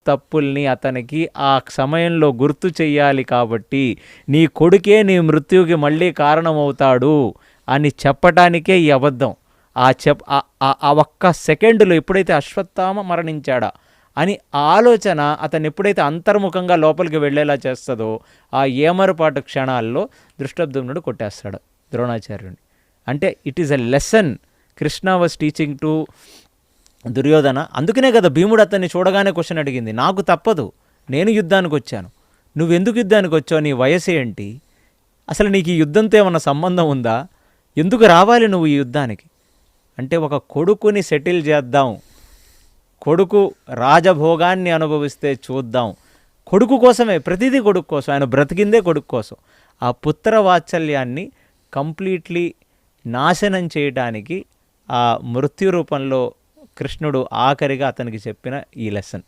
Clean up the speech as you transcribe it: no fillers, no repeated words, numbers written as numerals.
తప్పుల్ని అతనికి ఆ సమయంలో గుర్తు చెయ్యాలి కాబట్టి నీ కొడుకే నీ మృత్యువుకి మళ్ళీ కారణమవుతాడు అని చెప్పటానికే ఈ అబద్ధం. ఆ ఒక్క సెకండులో ఎప్పుడైతే అశ్వత్థామ మరణించాడా అని ఆలోచన అతను ఎప్పుడైతే అంతర్ముఖంగా లోపలికి వెళ్ళేలా చేస్తుందో ఆ ఏమరపాటు క్షణాల్లో దృష్టద్యుమ్నుడు కొట్టేస్తాడు ద్రోణాచార్యుని. అంటే it is a lesson Krishna was teaching to Duryodhana. అందుకనే కదా భీముడు అతన్ని చూడగానే క్వశ్చన్ అడిగింది, నాకు తప్పదు, నేను యుద్ధానికి వచ్చాను, నువ్వెందుకు యుద్ధానికి వచ్చావు, నీ వయసు ఏంటి, అసలు నీకు ఈ యుద్ధంతో ఏమన్నా సంబంధం ఉందా, ఎందుకు రావాలి నువ్వు ఈ యుద్ధానికి అంటే ఒక కొడుకుని సెటిల్ చేద్దాం, కొడుకు రాజభోగాన్ని అనుభవిస్తే చూద్దాం, కొడుకు కోసమే, ప్రతిదీ కొడుకు కోసం, ఆయన బ్రతికిందే కొడుకు కోసం. ఆ పుత్ర వాత్సల్యాన్ని కంప్లీట్లీ నాశనం చేయడానికి ఆ మృత్యు రూపంలో కృష్ణుడు ఆఖరిగా అతనికి చెప్పిన ఈ లెసన్.